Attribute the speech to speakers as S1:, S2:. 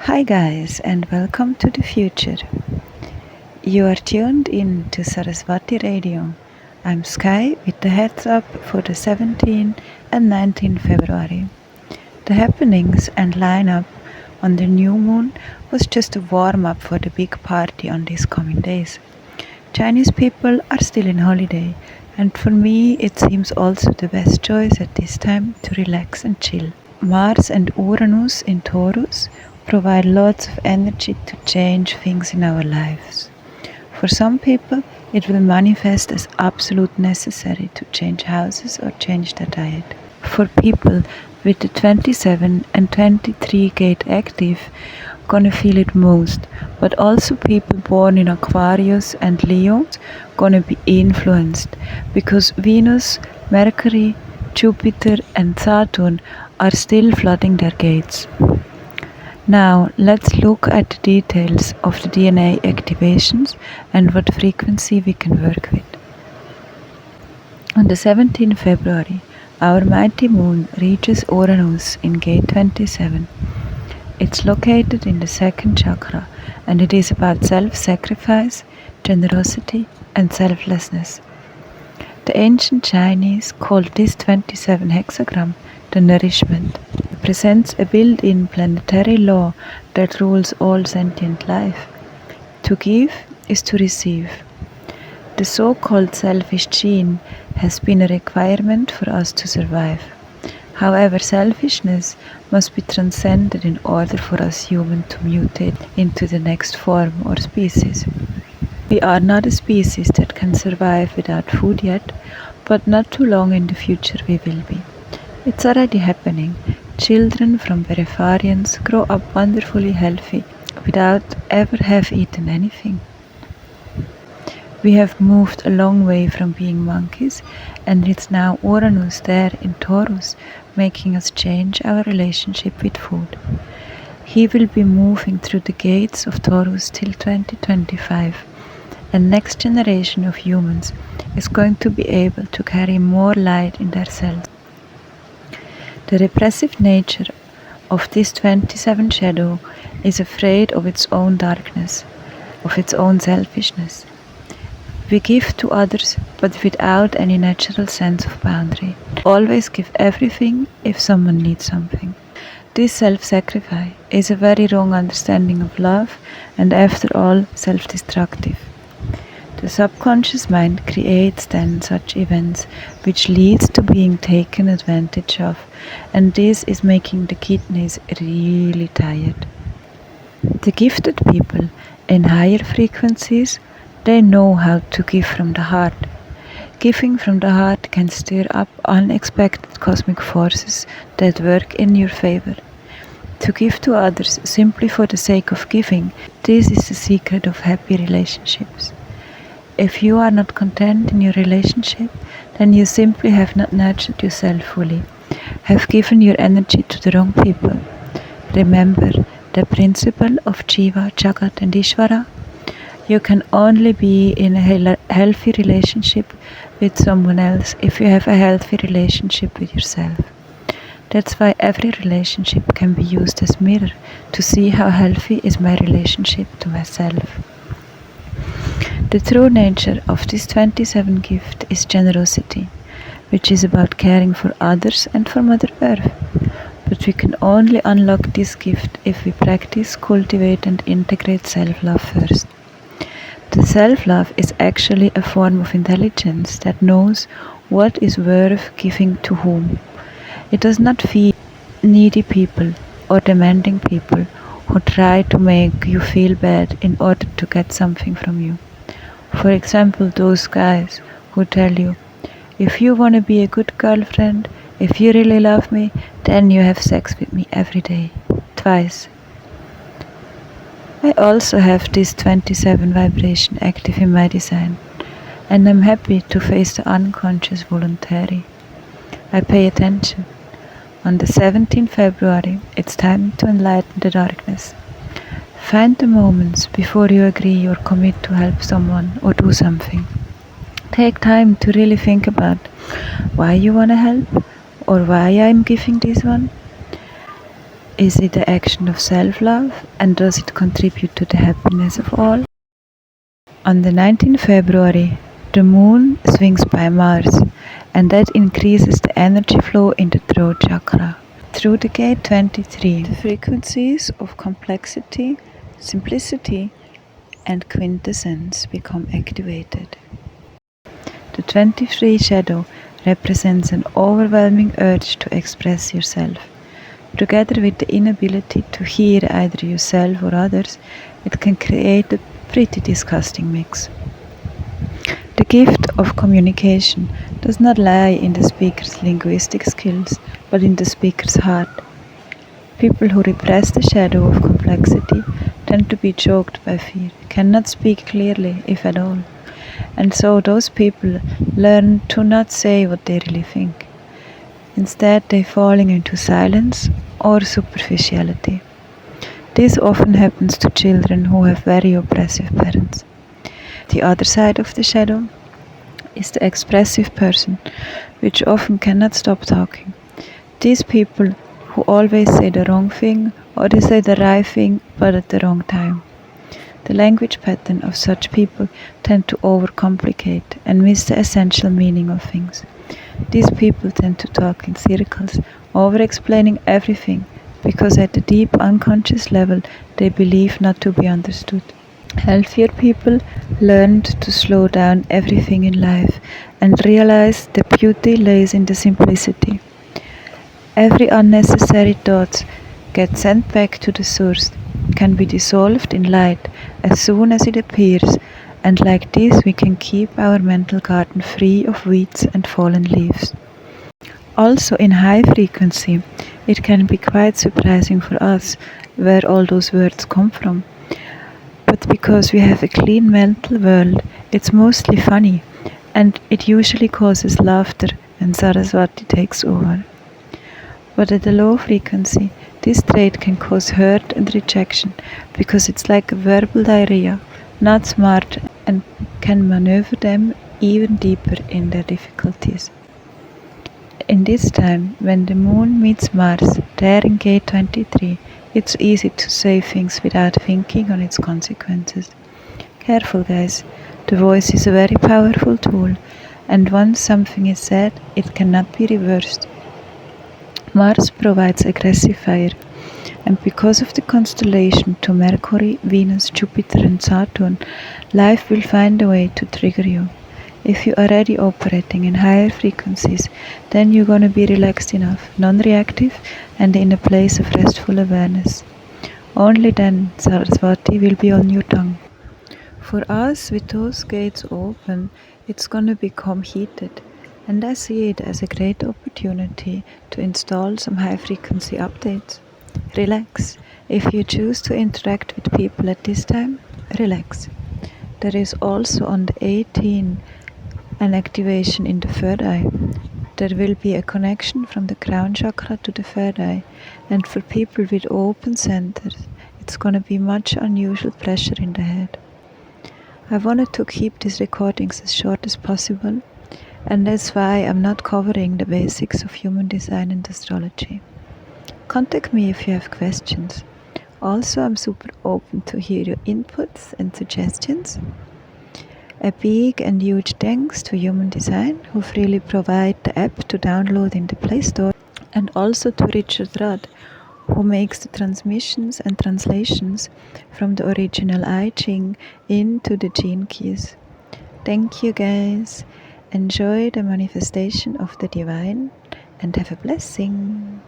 S1: Hi, guys, and welcome to the future. You are tuned in to Saraswati Radio. I'm Sky with the heads up for the 17 and 19 February. The happenings and lineup on the new moon was just a warm up for the big party on these coming days. Chinese people are still in holiday, and for me, it seems also the best choice at this time to relax and chill. Mars and Uranus in Taurus provide lots of energy to change things in our lives. For some people, it will manifest as absolute necessary to change houses or change their diet. For people with the 27 and 23 gate active, gonna feel it most, but also people born in Aquarius and Leo gonna be influenced because Venus, Mercury, Jupiter and Saturn are still flooding their gates. Now let's look at the details of the DNA activations and what frequency we can work with. On the 17th February, our mighty moon reaches Uranus in gate 27. It's located in the second chakra and it is about self-sacrifice, generosity and selflessness. The ancient Chinese called this 27 hexagram the nourishment. It represents a built-in planetary law that rules all sentient life. To give is to receive. The so-called selfish gene has been a requirement for us to survive. However, selfishness must be transcended in order for us humans to mutate into the next form or species. We are not a species that can survive without food yet, but not too long in the future we will be. It's already happening. Children from brevearians grow up wonderfully healthy without ever have eaten anything. We have moved a long way from being monkeys, and it's now Uranus there in Taurus, making us change our relationship with food. He will be moving through the gates of Taurus till 2025, and next generation of humans is going to be able to carry more light in their cells. The repressive nature of this 27 shadow is afraid of its own darkness, of its own selfishness. We give to others, but without any natural sense of boundary. Always give everything if someone needs something. This self-sacrifice is a very wrong understanding of love and after all self-destructive. The subconscious mind creates then such events which leads to being taken advantage of, and this is making the kidneys really tired. The gifted people in higher frequencies, they know how to give from the heart. Giving from the heart can stir up unexpected cosmic forces that work in your favor. To give to others simply for the sake of giving, this is the secret of happy relationships. If you are not content in your relationship, then you simply have not nurtured yourself fully, have given your energy to the wrong people. Remember the principle of Jiva, Jagat and Ishvara? You can only be in a healthy relationship with someone else if you have a healthy relationship with yourself. That's why every relationship can be used as mirror to see how healthy is my relationship to myself. The true nature of this 27 gift is generosity, which is about caring for others and for Mother Earth. But we can only unlock this gift if we practice, cultivate and integrate self-love first. The self-love is actually a form of intelligence that knows what is worth giving to whom. It does not feed needy people or demanding people who try to make you feel bad in order to get something from you. For example, those guys who tell you, if you want to be a good girlfriend, if you really love me, then you have sex with me every day, twice. I also have this 27 vibration active in my design, and I'm happy to face the unconscious voluntary. I pay attention. On the 17th February, it's time to enlighten the darkness. Find the moments before you agree or commit to help someone or do something. Take time to really think about why you want to help or why I'm giving this one. Is it the action of self-love, and does it contribute to the happiness of all? On the 19th February, the moon swings by Mars, and that increases the energy flow in the throat chakra. Through the gate 23, the frequencies of complexity, simplicity, and quintessence become activated. The 23 shadow represents an overwhelming urge to express yourself. Together with the inability to hear either yourself or others, it can create a pretty disgusting mix. The gift of communication does not lie in the speaker's linguistic skills, but in the speaker's heart. People who repress the shadow of complexity tend to be choked by fear, cannot speak clearly, if at all. And so those people learn to not say what they really think. Instead, they falling into silence or superficiality. This often happens to children who have very oppressive parents. The other side of the shadow is the expressive person, which often cannot stop talking. These people who always say the wrong thing, or they say the right thing but at the wrong time. The language pattern of such people tend to overcomplicate and miss the essential meaning of things. These people tend to talk in circles, over-explaining everything, because at the deep unconscious level they believe not to be understood. Healthier people learned to slow down everything in life and realize the beauty lays in the simplicity. Every unnecessary thought gets sent back to the source, can be dissolved in light as soon as it appears, and like this we can keep our mental garden free of weeds and fallen leaves. Also in high frequency, it can be quite surprising for us where all those words come from. But because we have a clean mental world, it's mostly funny, and it usually causes laughter when Saraswati takes over. But at a low frequency, this trait can cause hurt and rejection because it's like a verbal diarrhea, not smart, and can maneuver them even deeper in their difficulties. In this time, when the moon meets Mars, there in gate 23, it's easy to say things without thinking on its consequences. Careful, guys. The voice is a very powerful tool, and once something is said, it cannot be reversed. Mars provides aggressive fire, and because of the constellation to Mercury, Venus, Jupiter and Saturn, life will find a way to trigger you. If you are already operating in higher frequencies, then you're gonna be relaxed enough, non-reactive, and in a place of restful awareness. Only then Saraswati will be on your tongue. For us, with those gates open, it's gonna become heated, and I see it as a great opportunity to install some high-frequency updates. Relax. If you choose to interact with people at this time, relax. There is also on the 18th an activation in the third eye. There will be a connection from the crown chakra to the third eye, and for people with open centers, it's gonna be much unusual pressure in the head. I wanted to keep these recordings as short as possible, and that's why I'm not covering the basics of human design and astrology. Contact me if you have questions. Also, I'm super open to hear your inputs and suggestions. A big and huge thanks to Human Design, who freely provide the app to download in the Play Store, and also to Richard Rudd, who makes the transmissions and translations from the original I Ching into the Gene Keys. Thank you, guys. Enjoy the manifestation of the divine and have a blessing.